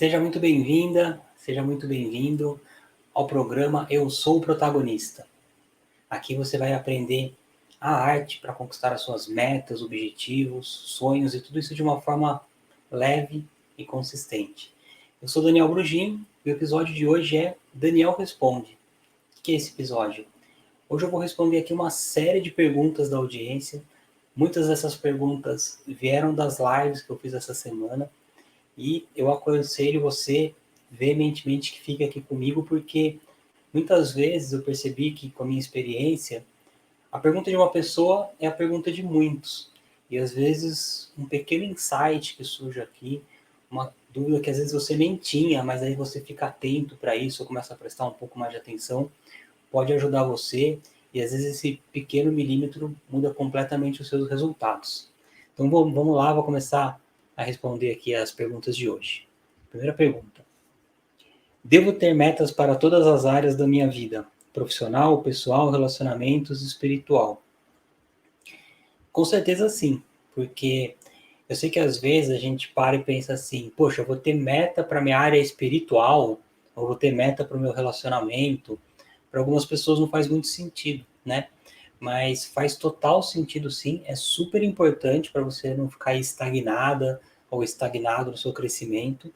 Seja muito bem-vinda, seja muito bem-vindo ao programa Eu Sou o Protagonista. Aqui você vai aprender a arte para conquistar as suas metas, objetivos, sonhos e tudo isso de uma forma leve e consistente. Eu sou Daniel Brugin e o episódio de hoje é Daniel Responde. O que é esse episódio? Hoje eu vou responder aqui uma série de perguntas da audiência. Muitas dessas perguntas vieram das lives que eu fiz essa semana. E eu aconselho você veementemente que fique aqui comigo, porque muitas vezes eu percebi que, com a minha experiência, a pergunta de uma pessoa é a pergunta de muitos. E às vezes um pequeno insight que surge aqui, uma dúvida que às vezes você nem tinha, mas aí você fica atento para isso, ou começa a prestar um pouco mais de atenção, pode ajudar você. E às vezes esse pequeno milímetro muda completamente os seus resultados. Então vamos lá, vou começar a responder aqui as perguntas de hoje. Primeira pergunta. Devo ter metas para todas as áreas da minha vida? Profissional, pessoal, relacionamentos, espiritual? Com certeza sim, porque eu sei que às vezes a gente para e pensa assim, poxa, eu vou ter meta para minha área espiritual, ou vou ter meta para o meu relacionamento. Para algumas pessoas não faz muito sentido, né? Mas faz total sentido sim, é super importante para você não ficar estagnada ou estagnado no seu crescimento.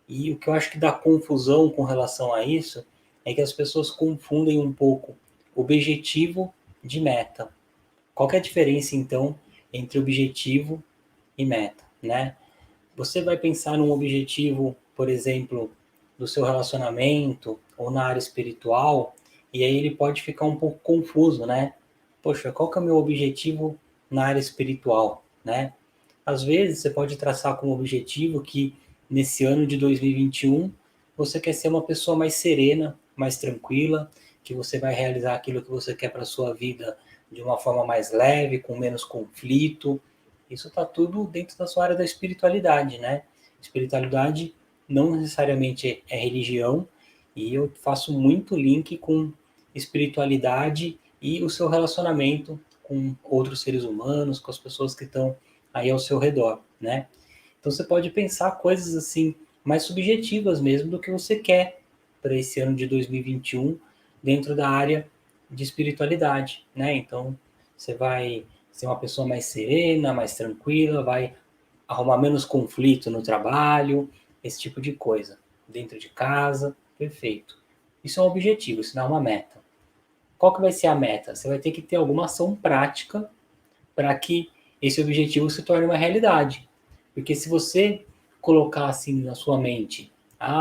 E o que eu acho que dá confusão com relação a isso é que as pessoas confundem um pouco objetivo de meta. Qual que é a diferença então entre objetivo e meta, né? Você vai pensar num objetivo, por exemplo, do seu relacionamento ou na área espiritual, e aí ele pode ficar um pouco confuso, né? Poxa, qual que é o meu objetivo na área espiritual, né? Às vezes você pode traçar como objetivo que nesse ano de 2021 você quer ser uma pessoa mais serena, mais tranquila, que você vai realizar aquilo que você quer para a sua vida de uma forma mais leve, com menos conflito. Isso está tudo dentro da sua área da espiritualidade, né? Espiritualidade não necessariamente é religião, e eu faço muito link com espiritualidade e o seu relacionamento com outros seres humanos, com as pessoas que estão aí ao seu redor, né? Então você pode pensar coisas assim mais subjetivas mesmo do que você quer para esse ano de 2021 dentro da área de espiritualidade, né? Então você vai ser uma pessoa mais serena, mais tranquila, vai arrumar menos conflito no trabalho, esse tipo de coisa. Dentro de casa, perfeito. Isso é um objetivo, isso não é uma meta. Qual que vai ser a meta? Você vai ter que ter alguma ação prática para que esse objetivo se torne uma realidade. Porque se você colocar assim na sua mente,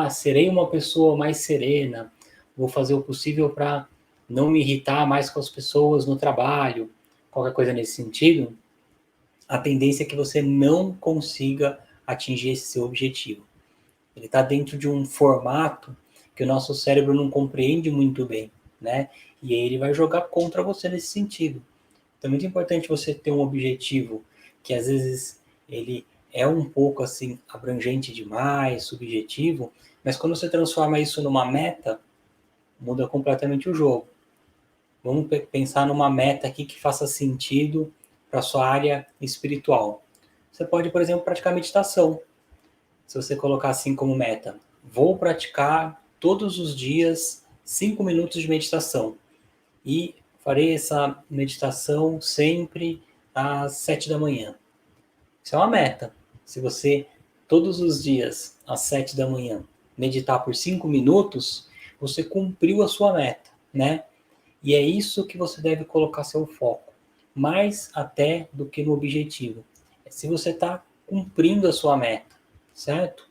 serei uma pessoa mais serena, vou fazer o possível para não me irritar mais com as pessoas no trabalho, qualquer coisa nesse sentido, a tendência é que você não consiga atingir esse seu objetivo. Ele está dentro de um formato que o nosso cérebro não compreende muito bem, né? E aí ele vai jogar contra você nesse sentido. Então é muito importante você ter um objetivo que às vezes ele é um pouco assim abrangente demais, subjetivo, mas quando você transforma isso numa meta, muda completamente o jogo. Vamos pensar numa meta aqui que faça sentido para a sua área espiritual. Você pode, por exemplo, praticar meditação. Se você colocar assim como meta, vou praticar todos os dias 5 minutos de meditação. E farei essa meditação sempre às 7 da manhã. Isso é uma meta. Se você, todos os dias, às 7 da manhã, meditar por 5 minutos, você cumpriu a sua meta, né? E é isso que você deve colocar seu foco, mais até do que no objetivo. Se você está cumprindo a sua meta, certo?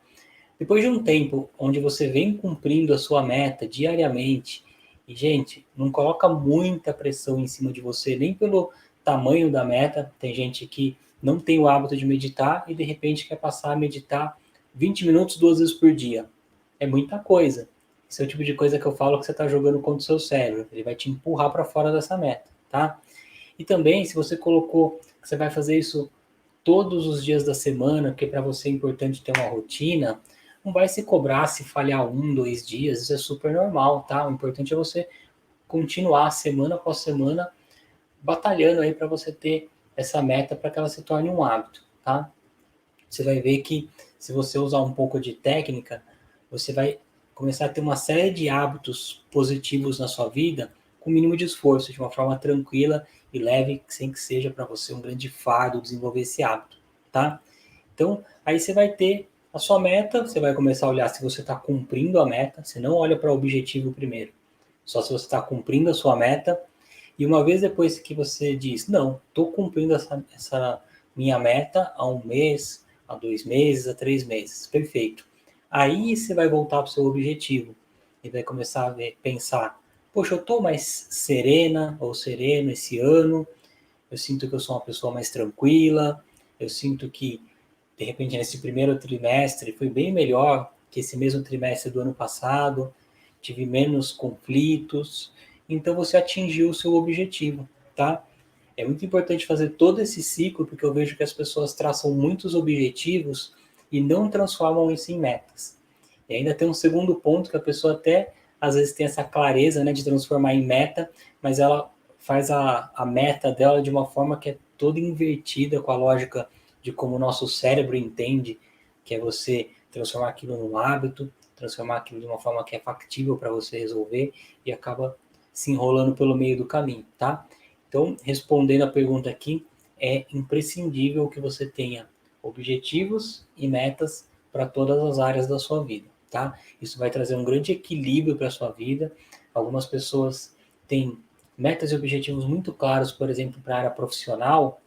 Depois de um tempo onde você vem cumprindo a sua meta diariamente, e gente, não coloca muita pressão em cima de você, nem pelo tamanho da meta. Tem gente que não tem o hábito de meditar e de repente quer passar a meditar 20 minutos 2 vezes por dia. É muita coisa. Esse é o tipo de coisa que eu falo que você está jogando contra o seu cérebro. Ele vai te empurrar para fora dessa meta, tá? E também, se você colocou que você vai fazer isso todos os dias da semana, porque para você é importante ter uma rotina, não vai se cobrar se falhar 1, 2 dias, isso é super normal, tá? O importante é você continuar semana após semana batalhando aí para você ter essa meta para que ela se torne um hábito, tá? Você vai ver que se você usar um pouco de técnica, você vai começar a ter uma série de hábitos positivos na sua vida com o mínimo de esforço, de uma forma tranquila e leve, sem que seja para você um grande fardo desenvolver esse hábito, tá? Então, aí você vai ter a sua meta, você vai começar a olhar se você está cumprindo a meta, você não olha para o objetivo primeiro, só se você está cumprindo a sua meta, e uma vez depois que você diz, não, estou cumprindo essa minha meta há um mês, há 2 meses, há 3 meses, perfeito. Aí você vai voltar para o seu objetivo e vai começar a pensar, poxa, eu estou mais serena ou sereno esse ano, eu sinto que eu sou uma pessoa mais tranquila, eu sinto que, de repente, nesse primeiro trimestre foi bem melhor que esse mesmo trimestre do ano passado, tive menos conflitos, então você atingiu o seu objetivo, tá? É muito importante fazer todo esse ciclo, porque eu vejo que as pessoas traçam muitos objetivos e não transformam isso em metas. E ainda tem um segundo ponto que a pessoa até às vezes tem essa clareza, né, de transformar em meta, mas ela faz a meta dela de uma forma que é toda invertida com a lógica de como o nosso cérebro entende, que é você transformar aquilo num hábito, transformar aquilo de uma forma que é factível para você resolver e acaba se enrolando pelo meio do caminho, tá? Então, respondendo a pergunta aqui, é imprescindível que você tenha objetivos e metas para todas as áreas da sua vida, tá? Isso vai trazer um grande equilíbrio para a sua vida. Algumas pessoas têm metas e objetivos muito claros, por exemplo, para a área profissional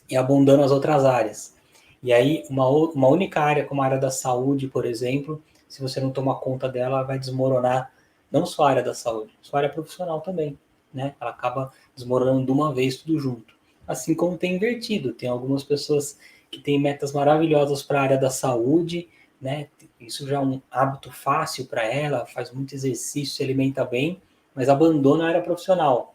e abandonam as outras áreas. E aí, uma única área, como a área da saúde, por exemplo, se você não tomar conta dela, vai desmoronar não só a área da saúde, sua área profissional também, né? Ela acaba desmoronando de uma vez tudo junto. Assim como tem invertido, tem algumas pessoas que têm metas maravilhosas para a área da saúde, né? Isso já é um hábito fácil para ela, faz muito exercício, se alimenta bem, mas abandona a área profissional.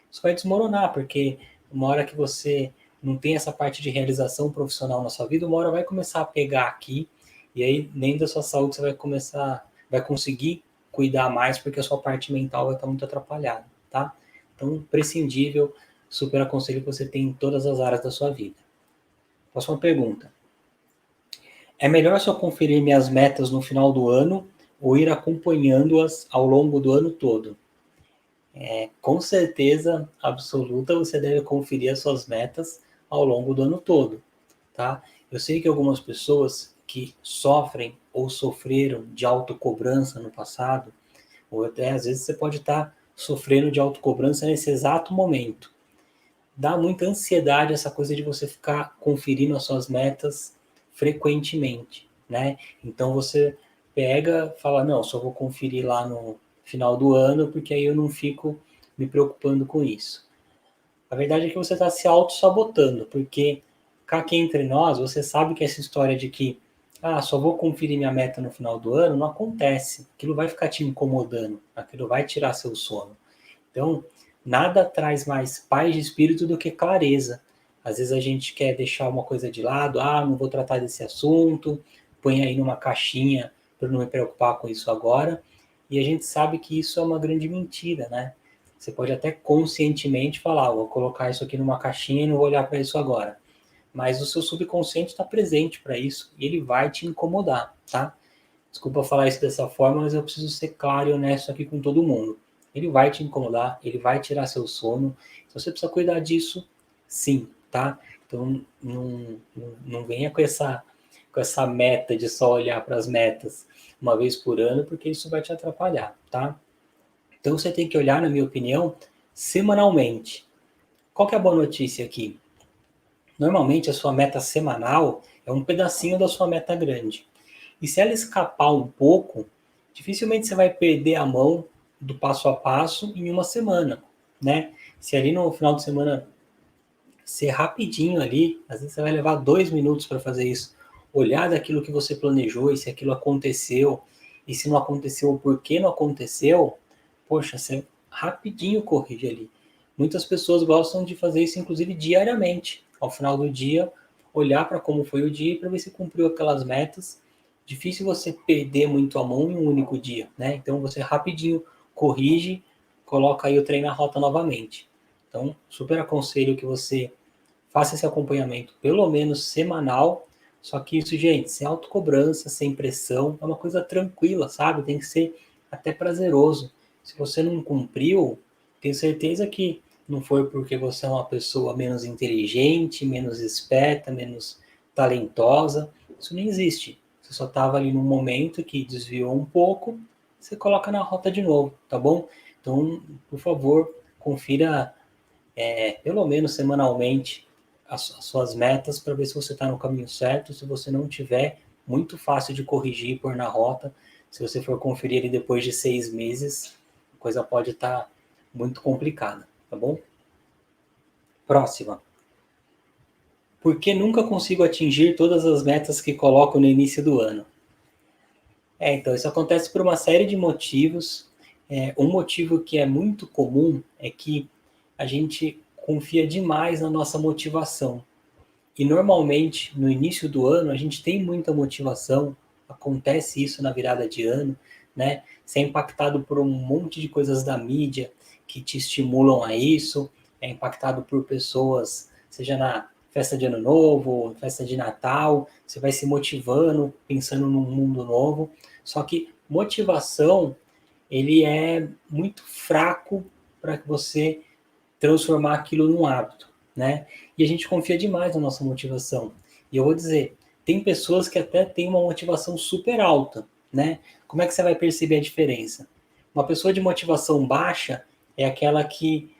Isso vai desmoronar, porque uma hora que você não tem essa parte de realização profissional na sua vida, uma hora vai começar a pegar aqui, e aí nem da sua saúde você vai conseguir cuidar mais, porque a sua parte mental vai estar muito atrapalhada, tá? Então, prescindível, super aconselho que você tenha em todas as áreas da sua vida. Próxima pergunta. É melhor só conferir minhas metas no final do ano ou ir acompanhando-as ao longo do ano todo? Com certeza absoluta, você deve conferir as suas metas ao longo do ano todo, tá? Eu sei que algumas pessoas que sofrem ou sofreram de autocobrança no passado, ou até às vezes você pode estar sofrendo de autocobrança nesse exato momento. Dá muita ansiedade essa coisa de você ficar conferindo as suas metas frequentemente, né? Então você pega, fala, não, só vou conferir lá no final do ano, porque aí eu não fico me preocupando com isso. A verdade é que você está se auto-sabotando, porque cá aqui entre nós, você sabe que essa história de que só vou conferir minha meta no final do ano, não acontece. Aquilo vai ficar te incomodando, aquilo vai tirar seu sono. Então, nada traz mais paz de espírito do que clareza. Às vezes a gente quer deixar uma coisa de lado, não vou tratar desse assunto, põe aí numa caixinha para não me preocupar com isso agora. E a gente sabe que isso é uma grande mentira, né? Você pode até conscientemente falar, vou colocar isso aqui numa caixinha e não vou olhar para isso agora. Mas o seu subconsciente está presente para isso e ele vai te incomodar, tá? Desculpa falar isso dessa forma, mas eu preciso ser claro e honesto aqui com todo mundo. Ele vai te incomodar, ele vai tirar seu sono. Então você precisa cuidar disso, sim, tá? Então não venha com essa meta de só olhar para as metas uma vez por ano, porque isso vai te atrapalhar, tá? Então você tem que olhar, na minha opinião, semanalmente. Qual que é a boa notícia aqui? Normalmente a sua meta semanal é um pedacinho da sua meta grande. E se ela escapar um pouco, dificilmente você vai perder a mão do passo a passo em uma semana, né? Se ali no final de semana ser rapidinho ali, às vezes você vai levar 2 minutos para fazer isso, olhar daquilo que você planejou e se aquilo aconteceu, e se não aconteceu, por que não aconteceu, poxa, você rapidinho corrige ali. Muitas pessoas gostam de fazer isso, inclusive diariamente, ao final do dia, olhar para como foi o dia para ver se cumpriu aquelas metas. Difícil você perder muito a mão em um único dia, né? Então você rapidinho corrige, coloca aí o trem na rota novamente. Então, super aconselho que você faça esse acompanhamento, pelo menos semanal, Só que isso, gente, sem autocobrança, sem pressão, é uma coisa tranquila, sabe? Tem que ser até prazeroso. Se você não cumpriu, tenho certeza que não foi porque você é uma pessoa menos inteligente, menos esperta, menos talentosa. Isso não existe. Você só estava ali num momento que desviou um pouco, você coloca na rota de novo, tá bom? Então, por favor, confira pelo menos semanalmente as suas metas para ver se você está no caminho certo. Se você não tiver, muito fácil de corrigir e pôr na rota. Se você for conferir ele depois de 6 meses, a coisa pode estar muito complicada, tá bom? Próxima. Por que nunca consigo atingir todas as metas que coloco no início do ano? Então, isso acontece por uma série de motivos. Um motivo que é muito comum é que a gente confia demais na nossa motivação. E normalmente, no início do ano, a gente tem muita motivação, acontece isso na virada de ano, né? Você é impactado por um monte de coisas da mídia que te estimulam a isso, é impactado por pessoas, seja na festa de Ano Novo, festa de Natal, você vai se motivando, pensando num mundo novo. Só que motivação, ele é muito fraco para que você transformar aquilo num hábito, né? E a gente confia demais na nossa motivação. E eu vou dizer, tem pessoas que até têm uma motivação super alta, né? Como é que você vai perceber a diferença? Uma pessoa de motivação baixa é aquela que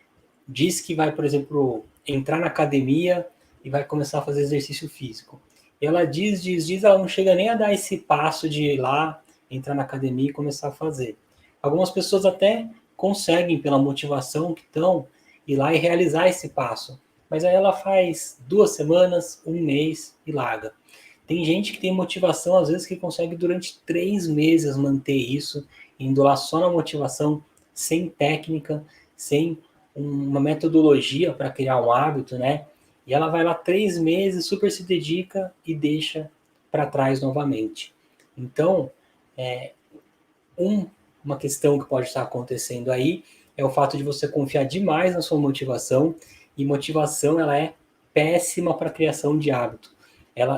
diz que vai, por exemplo, entrar na academia e vai começar a fazer exercício físico. E ela diz, ela não chega nem a dar esse passo de ir lá, entrar na academia e começar a fazer. Algumas pessoas até conseguem, pela motivação que estão, ir lá e realizar esse passo. Mas aí ela faz 2 semanas, um mês e larga. Tem gente que tem motivação, às vezes, que consegue durante 3 meses manter isso, indo lá só na motivação, sem técnica, sem uma metodologia para criar um hábito, né? E ela vai lá 3 meses, super se dedica e deixa para trás novamente. Então, é, uma questão que pode estar acontecendo aí é o fato de você confiar demais na sua motivação, e motivação ela é péssima para a criação de hábito.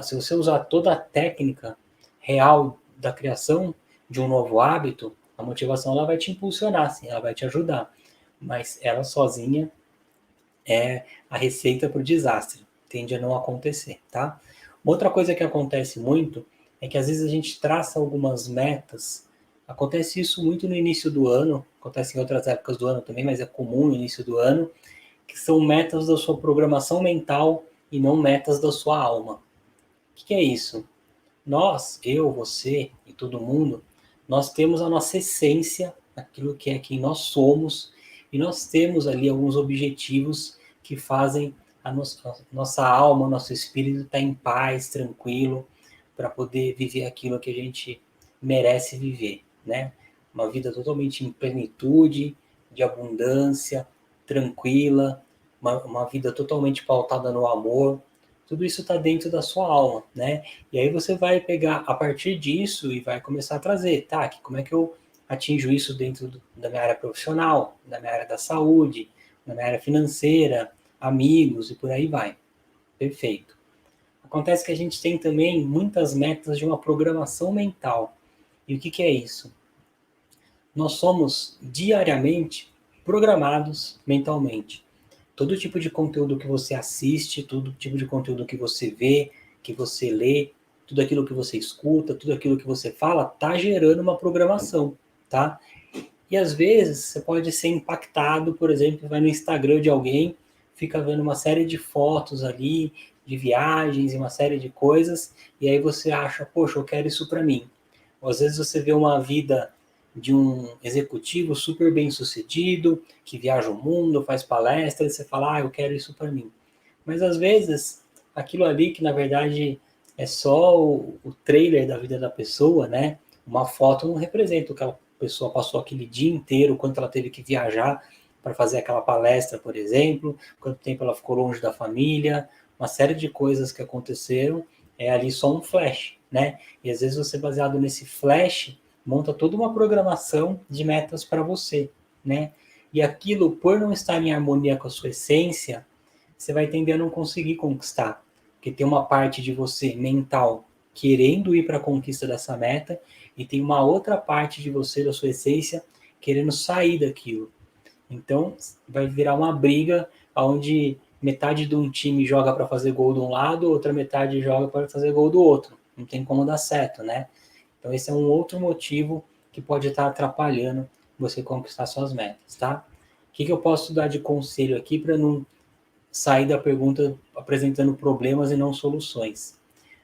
Se você usar toda a técnica real da criação de um novo hábito, a motivação ela vai te impulsionar, sim, ela vai te ajudar, mas ela sozinha é a receita para o desastre, tende a não acontecer, tá? Outra coisa que acontece muito é que às vezes a gente traça algumas metas. Acontece isso muito no início do ano, acontece em outras épocas do ano também, mas é comum no início do ano, que são metas da sua programação mental e não metas da sua alma. O que é isso? Nós, eu, você e todo mundo, nós temos a nossa essência, aquilo que é quem nós somos, e nós temos ali alguns objetivos que fazem a nossa alma, nosso espírito estar em paz, tranquilo, para poder viver aquilo que a gente merece viver, né? Uma vida totalmente em plenitude, de abundância, tranquila, uma vida totalmente pautada no amor. Tudo isso está dentro da sua alma, né? E aí você vai pegar a partir disso e vai começar a trazer, tá? Como é que eu atinjo isso dentro da minha área profissional, da minha área da saúde, da minha área financeira, amigos e por aí vai. Perfeito. Acontece que a gente tem também muitas metas de uma programação mental. E o que é isso? Nós somos diariamente programados mentalmente. Todo tipo de conteúdo que você assiste, todo tipo de conteúdo que você vê, que você lê, tudo aquilo que você escuta, tudo aquilo que você fala, tá gerando uma programação, tá? E às vezes você pode ser impactado, por exemplo, vai no Instagram de alguém, fica vendo uma série de fotos ali, de viagens e uma série de coisas, e aí você acha, poxa, eu quero isso para mim. Ou às vezes você vê uma vida de um executivo super bem sucedido, que viaja o mundo, faz palestras, e você fala, eu quero isso para mim. Mas às vezes, aquilo ali que na verdade é só o trailer da vida da pessoa, né? Uma foto não representa o que a pessoa passou aquele dia inteiro, quanto ela teve que viajar para fazer aquela palestra, por exemplo, quanto tempo ela ficou longe da família, uma série de coisas que aconteceram, é ali só um flash, né? E às vezes você, baseado nesse flash, monta toda uma programação de metas para você, né? E aquilo, por não estar em harmonia com a sua essência, você vai tender a não conseguir conquistar. Porque tem uma parte de você mental querendo ir para a conquista dessa meta e tem uma outra parte de você, da sua essência, querendo sair daquilo. Então, vai virar uma briga onde metade de um time joga para fazer gol de um lado, outra metade joga para fazer gol do outro. Não tem como dar certo, né? Então, esse é um outro motivo que pode estar atrapalhando você conquistar suas metas, tá? O que eu posso dar de conselho aqui para não sair da pergunta apresentando problemas e não soluções?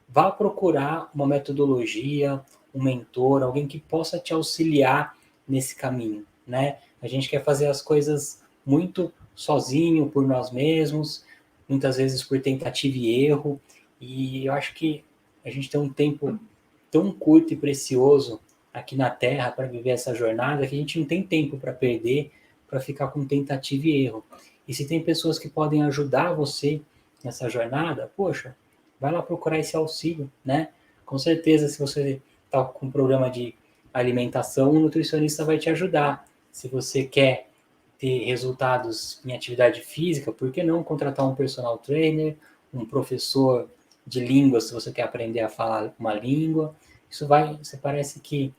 Vá procurar uma metodologia, um mentor, alguém que possa te auxiliar nesse caminho, né? A gente quer fazer as coisas muito sozinho, por nós mesmos, muitas vezes por tentativa e erro, e eu acho que a gente tem um tempo tão curto e precioso aqui na Terra para viver essa jornada que a gente não tem tempo para perder, para ficar com tentativa e erro. E se tem pessoas que podem ajudar você nessa jornada, poxa, vai lá procurar esse auxílio, né? Com certeza, se você está com um problema de alimentação, o nutricionista vai te ajudar. Se você quer ter resultados em atividade física, por que não contratar um personal trainer, um professor de língua, se você quer aprender a falar uma língua? Isso vai, você parece que,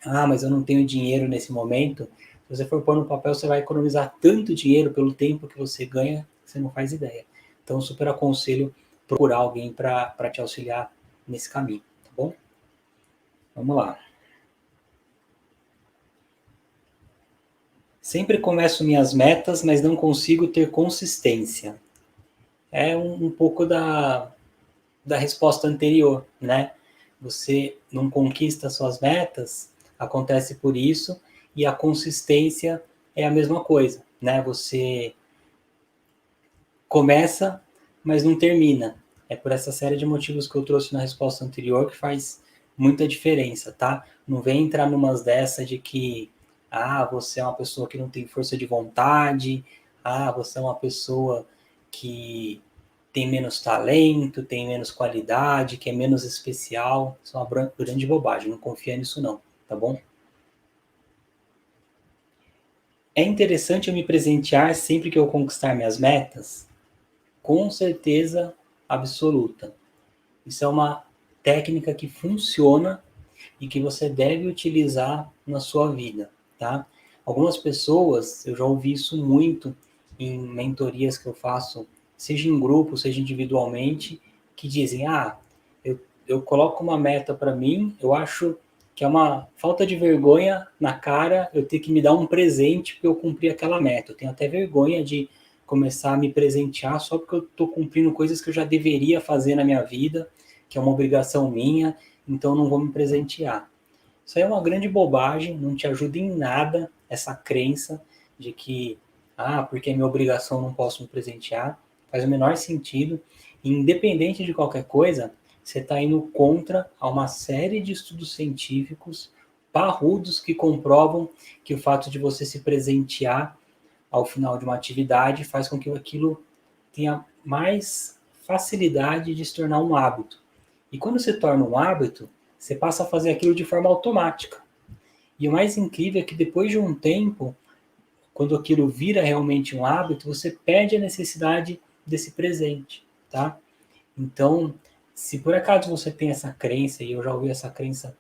mas eu não tenho dinheiro nesse momento. Se você for pôr no papel, você vai economizar tanto dinheiro pelo tempo que você ganha, que você não faz ideia. Então, super aconselho procurar alguém para te auxiliar nesse caminho, tá bom? Vamos lá. Sempre começo minhas metas, mas não consigo ter consistência. É um pouco da resposta anterior, né? Você não conquista suas metas, acontece por isso, e a consistência é a mesma coisa, né? Você começa, mas não termina. É por essa série de motivos que eu trouxe na resposta anterior que faz muita diferença, tá? Não vem entrar numas dessa de que, você é uma pessoa que não tem força de vontade, você é uma pessoa que tem menos talento, tem menos qualidade, que é menos especial. Isso é uma grande bobagem, não confia nisso não, tá bom? É interessante eu me presentear sempre que eu conquistar minhas metas? Com certeza absoluta. Isso é uma técnica que funciona e que você deve utilizar na sua vida, tá? Algumas pessoas, eu já ouvi isso muito em mentorias que eu faço, seja em grupo, seja individualmente, que dizem, eu coloco uma meta para mim, eu acho que é uma falta de vergonha na cara eu ter que me dar um presente porque eu cumpri aquela meta. Eu tenho até vergonha de começar a me presentear só porque eu estou cumprindo coisas que eu já deveria fazer na minha vida, que é uma obrigação minha, então não vou me presentear. Isso aí é uma grande bobagem, não te ajuda em nada essa crença de que, porque é minha obrigação, não posso me presentear. Faz o menor sentido. E, independente de qualquer coisa, você está indo contra a uma série de estudos científicos parrudos que comprovam que o fato de você se presentear ao final de uma atividade faz com que aquilo tenha mais facilidade de se tornar um hábito. E quando se torna um hábito, você passa a fazer aquilo de forma automática. E o mais incrível é que depois de um tempo, quando aquilo vira realmente um hábito, você perde a necessidade desse presente, tá? Então, se por acaso você tem essa crença, e eu já ouvi essa crença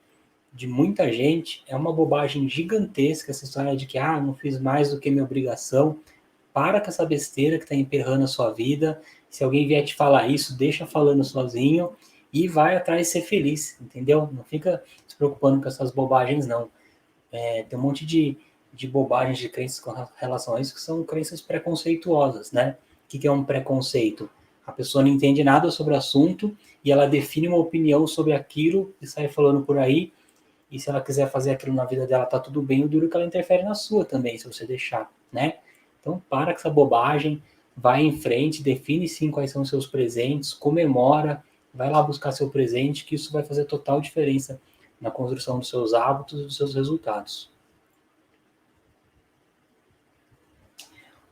de muita gente, é uma bobagem gigantesca essa história de que, não fiz mais do que minha obrigação. Para com essa besteira que está emperrando a sua vida. Se alguém vier te falar isso, deixa falando sozinho e vai atrás de ser feliz, entendeu? Não fica se preocupando com essas bobagens, não. Tem um monte de bobagens, de crenças com relação a isso, que são crenças preconceituosas, né? O que é um preconceito? A pessoa não entende nada sobre o assunto e ela define uma opinião sobre aquilo e sai falando por aí. E se ela quiser fazer aquilo na vida dela, tá tudo bem, o duro é que ela interfere na sua também, se você deixar, né? Então, para com essa bobagem, vai em frente, define sim quais são os seus presentes, comemora, vai lá buscar seu presente, que isso vai fazer total diferença na construção dos seus hábitos e dos seus resultados.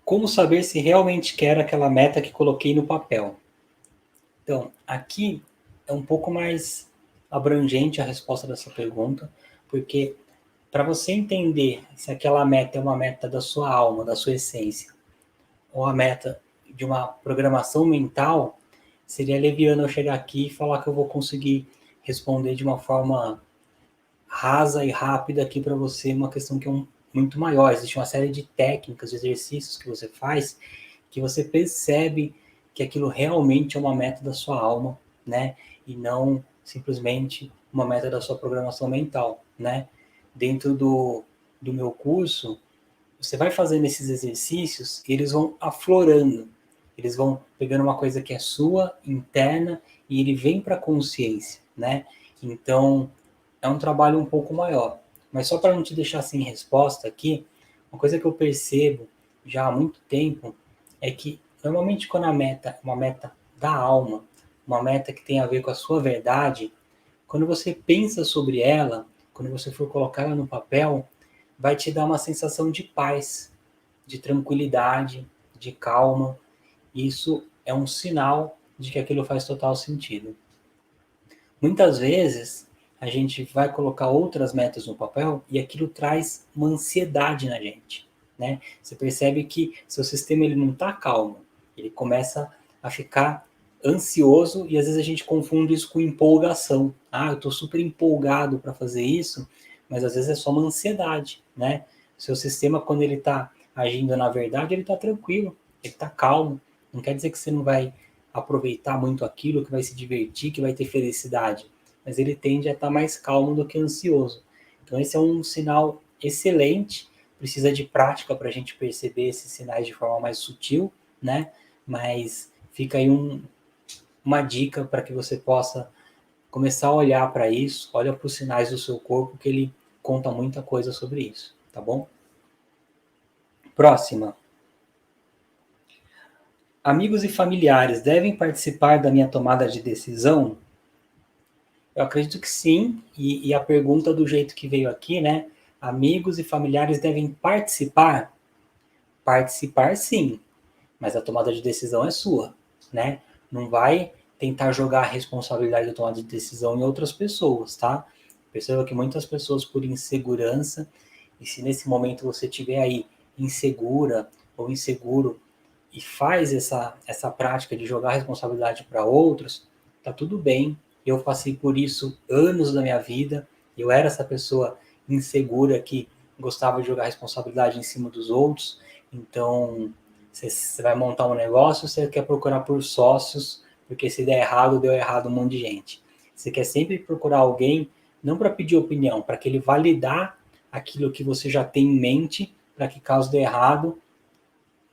Como saber se realmente quero aquela meta que coloquei no papel? Então, aqui é um pouco mais abrangente a resposta dessa pergunta, porque para você entender se aquela meta é uma meta da sua alma, da sua essência, ou a meta de uma programação mental, seria leviano eu chegar aqui e falar que eu vou conseguir responder de uma forma rasa e rápida aqui para você uma questão que é muito maior. Existe uma série de técnicas, de exercícios que você faz, que você percebe que aquilo realmente é uma meta da sua alma, né? E não simplesmente uma meta da sua programação mental, né? Dentro do meu curso, você vai fazendo esses exercícios e eles vão aflorando. Eles vão pegando uma coisa que é sua, interna, e ele vem para a consciência, né? Então, é um trabalho um pouco maior. Mas só para não te deixar sem resposta aqui, uma coisa que eu percebo já há muito tempo é que normalmente quando a meta é uma meta da alma, uma meta que tem a ver com a sua verdade, quando você pensa sobre ela, quando você for colocar ela no papel, vai te dar uma sensação de paz, de tranquilidade, de calma. Isso é um sinal de que aquilo faz total sentido. Muitas vezes a gente vai colocar outras metas no papel e aquilo traz uma ansiedade na gente, né? Você percebe que seu sistema ele não está calmo, ele começa a ficar ansioso e às vezes a gente confunde isso com empolgação. Ah, eu estou super empolgado para fazer isso, mas às vezes é só uma ansiedade, né? Seu sistema, quando ele está agindo na verdade, ele está tranquilo, ele está calmo. Não quer dizer que você não vai aproveitar muito aquilo, que vai se divertir, que vai ter felicidade, mas ele tende a estar mais calmo do que ansioso. Então esse é um sinal excelente, precisa de prática para a gente perceber esses sinais de forma mais sutil, né? Mas fica aí uma dica para que você possa começar a olhar para isso, olha para os sinais do seu corpo, que ele conta muita coisa sobre isso, tá bom? Próxima. Amigos e familiares devem participar da minha tomada de decisão? Eu acredito que sim, e a pergunta do jeito que veio aqui, né? Amigos e familiares devem participar? Participar sim, mas a tomada de decisão é sua, né? Não vai tentar jogar a responsabilidade da tomada de decisão em outras pessoas, tá? Perceba que muitas pessoas, por insegurança, e se nesse momento você estiver aí insegura ou inseguro e faz essa prática de jogar a responsabilidade para outros, tá tudo bem. Eu passei por isso anos da minha vida. Eu era essa pessoa insegura que gostava de jogar a responsabilidade em cima dos outros. Então, você vai montar um negócio, você quer procurar por sócios, porque se der errado, deu errado um monte de gente. Você quer sempre procurar alguém, não para pedir opinião, para que ele validar aquilo que você já tem em mente, para que caso dê errado,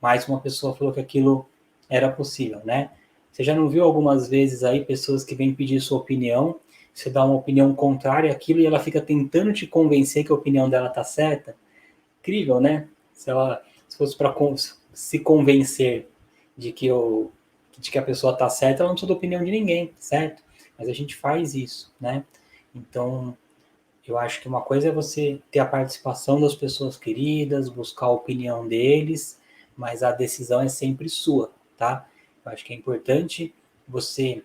mais uma pessoa falou que aquilo era possível, né? Você já não viu algumas vezes aí pessoas que vêm pedir sua opinião, você dá uma opinião contrária àquilo e ela fica tentando te convencer que a opinião dela tá certa? Incrível, né? Se fosse para se convencer de que, de que a pessoa tá certa, ela não precisa da opinião de ninguém, certo? Mas a gente faz isso, né? Então, eu acho que uma coisa é você ter a participação das pessoas queridas, buscar a opinião deles, mas a decisão é sempre sua, tá? Eu acho que é importante você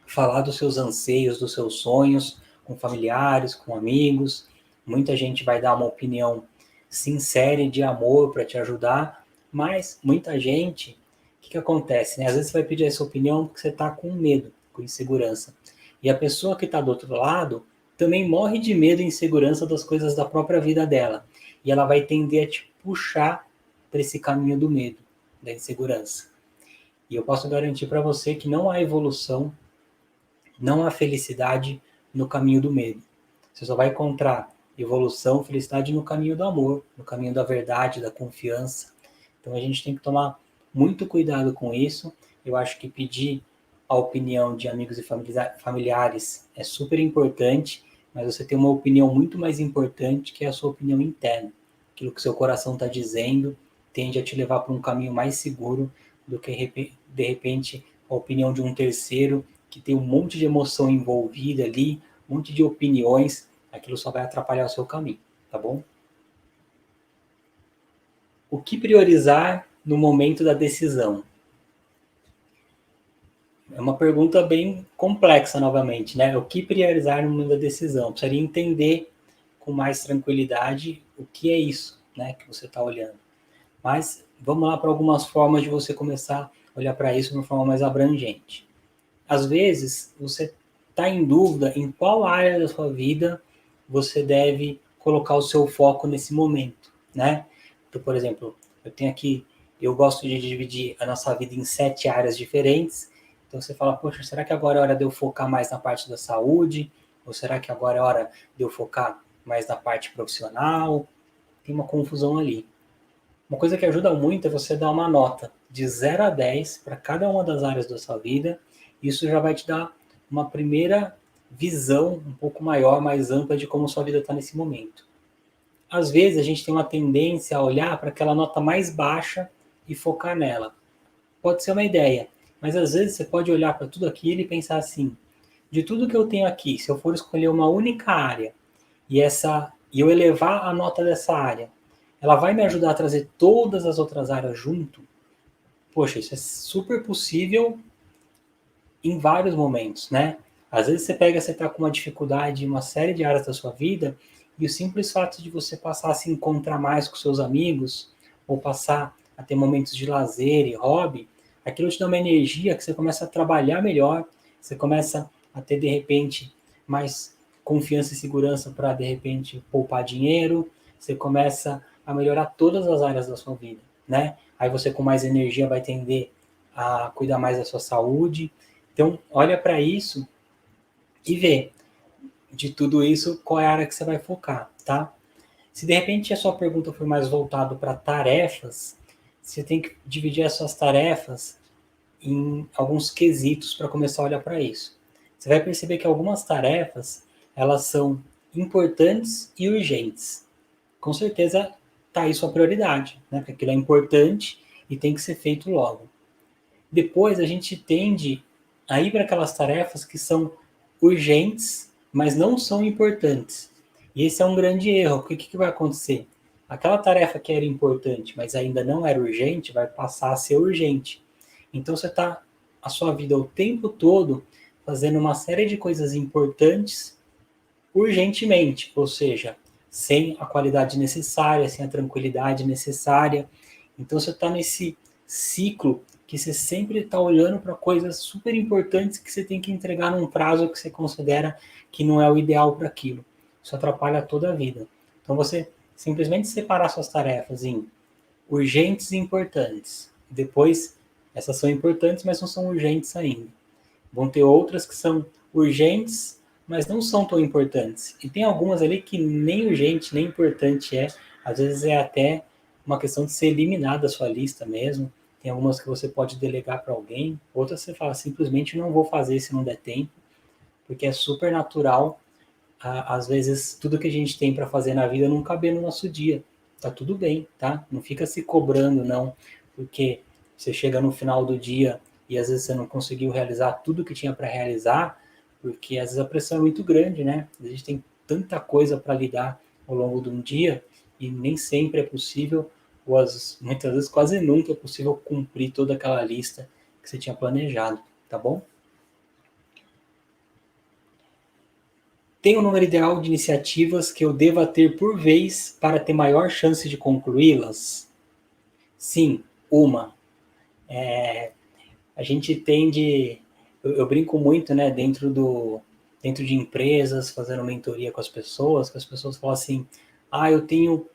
falar dos seus anseios, dos seus sonhos com familiares, com amigos. Muita gente vai dar uma opinião sincera e de amor para te ajudar, mas muita gente, o que acontece, né? Às vezes você vai pedir essa opinião porque você está com medo, com insegurança. E a pessoa que está do outro lado também morre de medo e insegurança das coisas da própria vida dela. E ela vai tender a te puxar para esse caminho do medo, da insegurança. E eu posso garantir para você que não há evolução, não há felicidade no caminho do medo. Você só vai encontrar evolução, felicidade no caminho do amor, no caminho da verdade, da confiança. Então a gente tem que tomar muito cuidado com isso. Eu acho que pedir a opinião de amigos e familiares é super importante, mas você tem uma opinião muito mais importante que é a sua opinião interna. Aquilo que seu coração está dizendo tende a te levar para um caminho mais seguro do que, de repente, a opinião de um terceiro que tem um monte de emoção envolvida ali, um monte de opiniões, aquilo só vai atrapalhar o seu caminho, tá bom? O que priorizar no momento da decisão? É uma pergunta bem complexa novamente, né? O que priorizar no momento da decisão? Precisaria entender com mais tranquilidade o que é isso, né, que você está olhando. Mas vamos lá para algumas formas de você começar a olhar para isso de uma forma mais abrangente. Às vezes, você está em dúvida em qual área da sua vida você deve colocar o seu foco nesse momento, né? Então, por exemplo, eu gosto de dividir a nossa vida em 7 áreas diferentes. Então você fala, poxa, será que agora é hora de eu focar mais na parte da saúde? Ou será que agora é hora de eu focar mais na parte profissional? Tem uma confusão ali. Uma coisa que ajuda muito é você dar uma nota de 0 a 10 para cada uma das áreas da sua vida. Isso já vai te dar uma primeira visão um pouco maior, mais ampla de como sua vida está nesse momento. Às vezes a gente tem uma tendência a olhar para aquela nota mais baixa e focar nela. Pode ser uma ideia, mas às vezes você pode olhar para tudo aquilo e pensar assim: de tudo que eu tenho aqui, se eu for escolher uma única área e eu elevar a nota dessa área, ela vai me ajudar a trazer todas as outras áreas junto? Poxa, isso é super possível em vários momentos, né? Às vezes você está com uma dificuldade em uma série de áreas da sua vida e o simples fato de você passar a se encontrar mais com seus amigos ou passar a ter momentos de lazer e hobby, aquilo te dá uma energia que você começa a trabalhar melhor, você começa a ter, de repente, mais confiança e segurança para, de repente, poupar dinheiro, você começa a melhorar todas as áreas da sua vida, né? Aí você com mais energia vai tender a cuidar mais da sua saúde. Então, olha para isso e vê de tudo isso qual é a área que você vai focar, tá? Se de repente a sua pergunta for mais voltada para tarefas, você tem que dividir as suas tarefas em alguns quesitos para começar a olhar para isso. Você vai perceber que algumas tarefas, elas são importantes e urgentes. Com certeza está aí sua prioridade, né? Porque aquilo é importante e tem que ser feito logo. Depois a gente tende a ir para aquelas tarefas que são urgentes, mas não são importantes. E esse é um grande erro, porque o que vai acontecer? Aquela tarefa que era importante, mas ainda não era urgente, vai passar a ser urgente. Então você está a sua vida o tempo todo fazendo uma série de coisas importantes urgentemente, ou seja, sem a qualidade necessária, sem a tranquilidade necessária. Então você está nesse ciclo que você sempre está olhando para coisas super importantes que você tem que entregar num prazo que você considera que não é o ideal para aquilo. Isso atrapalha toda a vida. Então você simplesmente separar suas tarefas em urgentes e importantes. Depois, essas são importantes, mas não são urgentes ainda. Vão ter outras que são urgentes, mas não são tão importantes. E tem algumas ali que nem urgente, nem importante é. Às vezes é até uma questão de ser eliminada da sua lista mesmo. Tem algumas que você pode delegar para alguém, outras você fala simplesmente não vou fazer se não der tempo, porque é super natural. Às vezes tudo que a gente tem para fazer na vida não cabe no nosso dia. Tá tudo bem, tá? Não fica se cobrando não, porque você chega no final do dia e às vezes você não conseguiu realizar tudo que tinha para realizar, porque às vezes a pressão é muito grande, né? A gente tem tanta coisa para lidar ao longo de um dia e nem sempre é possível, ou muitas vezes quase nunca é possível cumprir toda aquela lista que você tinha planejado, tá bom? Tem um número ideal de iniciativas que eu deva ter por vez para ter maior chance de concluí-las? Sim, uma. A gente tende, eu brinco muito, né, dentro de empresas, fazendo mentoria com as pessoas falam assim, eu tenho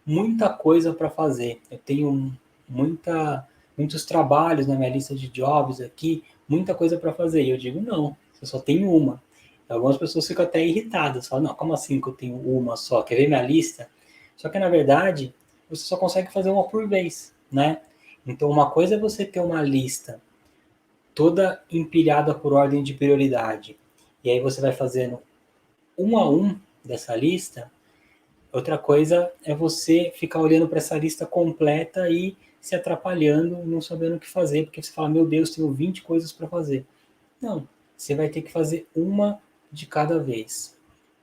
muita coisa para fazer, eu tenho muitos trabalhos na minha lista de jobs aqui, muita coisa para fazer. E eu digo, não, você só tem uma. Algumas pessoas ficam até irritadas, falam, não, como assim que eu tenho uma só? Quer ver minha lista? Só que na verdade, você só consegue fazer uma por vez, né? Então uma coisa é você ter uma lista toda empilhada por ordem de prioridade. E aí você vai fazendo um a um dessa lista. Outra coisa é você ficar olhando para essa lista completa e se atrapalhando, não sabendo o que fazer, porque você fala, meu Deus, tenho 20 coisas para fazer. Não, você vai ter que fazer uma de cada vez.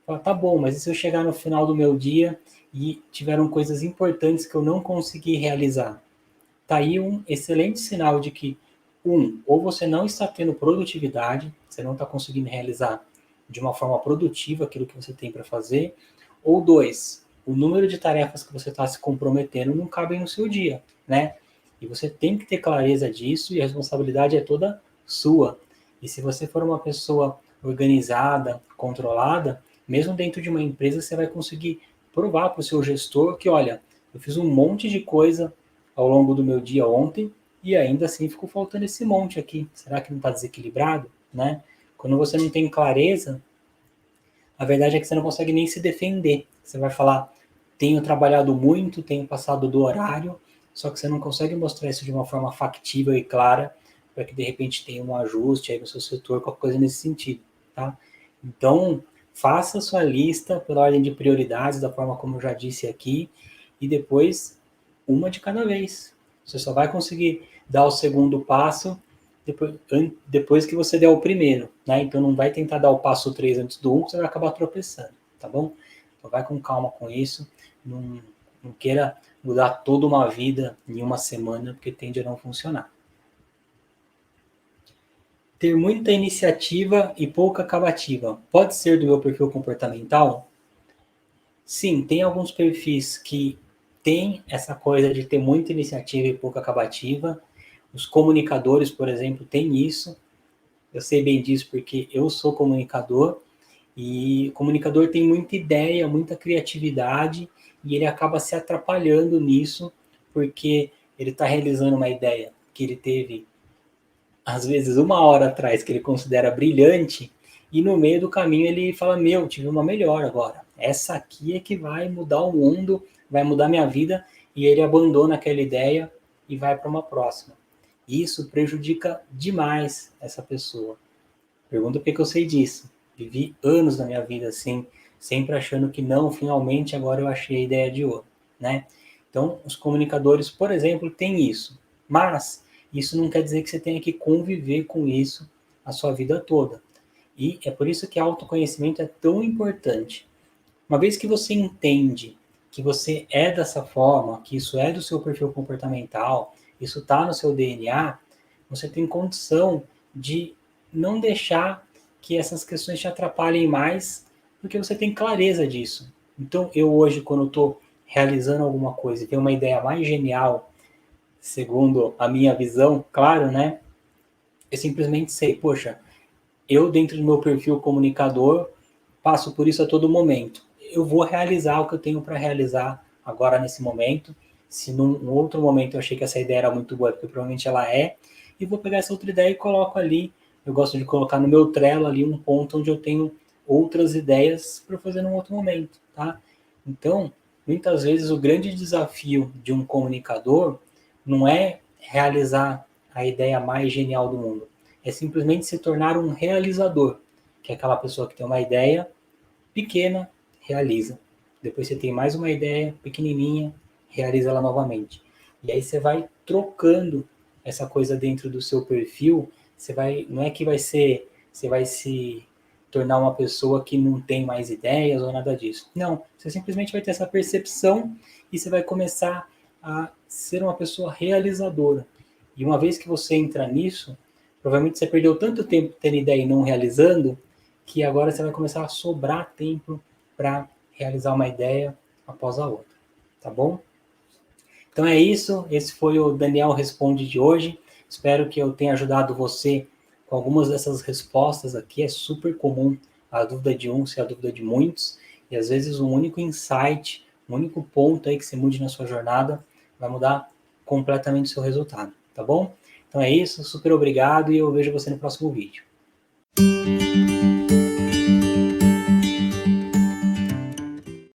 Fala, tá bom, mas e se eu chegar no final do meu dia e tiveram coisas importantes que eu não consegui realizar? Tá aí um excelente sinal de que, ou você não está tendo produtividade, você não está conseguindo realizar de uma forma produtiva aquilo que você tem para fazer, ou dois, o número de tarefas que você está se comprometendo não cabe no seu dia, né? E você tem que ter clareza disso e a responsabilidade é toda sua. E se você for uma pessoa organizada, controlada, mesmo dentro de uma empresa, você vai conseguir provar para o seu gestor que, olha, eu fiz um monte de coisa ao longo do meu dia ontem e ainda assim ficou faltando esse monte aqui. Será que não está desequilibrado? Né? Quando você não tem clareza, a verdade é que você não consegue nem se defender. Você vai falar, tenho trabalhado muito, tenho passado do horário, só que você não consegue mostrar isso de uma forma factível e clara, para que de repente tenha um ajuste aí no seu setor, qualquer coisa nesse sentido, tá? Então, faça a sua lista pela ordem de prioridades, da forma como eu já disse aqui, e depois, uma de cada vez. Você só vai conseguir dar o segundo passo depois que você der o primeiro, né? Então não vai tentar dar o passo 3 antes do 1, que você vai acabar tropeçando, tá bom? Então vai com calma com isso, não queira mudar toda uma vida em uma semana, porque tende a não funcionar. Ter muita iniciativa e pouca acabativa pode ser do meu perfil comportamental? Sim, tem alguns perfis que têm essa coisa de ter muita iniciativa e pouca acabativa. Os comunicadores, por exemplo, têm isso. Eu sei bem disso porque eu sou comunicador e o comunicador tem muita ideia, muita criatividade e ele acaba se atrapalhando nisso porque ele está realizando uma ideia que ele teve às vezes uma hora atrás que ele considera brilhante e no meio do caminho ele fala, meu, tive uma melhor agora. Essa aqui é que vai mudar o mundo, vai mudar minha vida, e ele abandona aquela ideia e vai para uma próxima. Isso prejudica demais essa pessoa. Pergunta por que eu sei disso. Vivi anos da minha vida assim, sempre achando que não, finalmente agora eu achei a ideia de ouro, né? Então, os comunicadores, por exemplo, têm isso. Mas isso não quer dizer que você tenha que conviver com isso a sua vida toda. E é por isso que autoconhecimento é tão importante. Uma vez que você entende que você é dessa forma, que isso é do seu perfil comportamental, isso está no seu DNA, você tem condição de não deixar que essas questões te atrapalhem mais, porque você tem clareza disso. Então, eu hoje, quando estou realizando alguma coisa e tenho uma ideia mais genial, segundo a minha visão, claro, né? Eu simplesmente sei, poxa, eu dentro do meu perfil comunicador passo por isso a todo momento. Eu vou realizar o que eu tenho para realizar agora nesse momento. Se num outro momento eu achei que essa ideia era muito boa, porque provavelmente ela é, e vou pegar essa outra ideia e coloco ali. Eu gosto de colocar no meu Trello ali um ponto onde eu tenho outras ideias para fazer num outro momento, tá? Então, muitas vezes o grande desafio de um comunicador não é realizar a ideia mais genial do mundo, é simplesmente se tornar um realizador, que é aquela pessoa que tem uma ideia pequena, realiza. Depois você tem mais uma ideia pequenininha, realiza ela novamente. E aí você vai trocando essa coisa dentro do seu perfil, você vai, não é que vai ser, você vai se tornar uma pessoa que não tem mais ideias ou nada disso. Não, você simplesmente vai ter essa percepção e você vai começar a ser uma pessoa realizadora. E uma vez que você entra nisso, provavelmente você perdeu tanto tempo tendo ideia e não realizando, que agora você vai começar a sobrar tempo para realizar uma ideia após a outra, tá bom? Então é isso, esse foi o Daniel Responde de hoje. Espero que eu tenha ajudado você com algumas dessas respostas aqui. É super comum a dúvida de um ser a dúvida de muitos, e às vezes um único insight, um único ponto aí que você mude na sua jornada vai mudar completamente o seu resultado, tá bom? Então é isso, super obrigado e eu vejo você no próximo vídeo.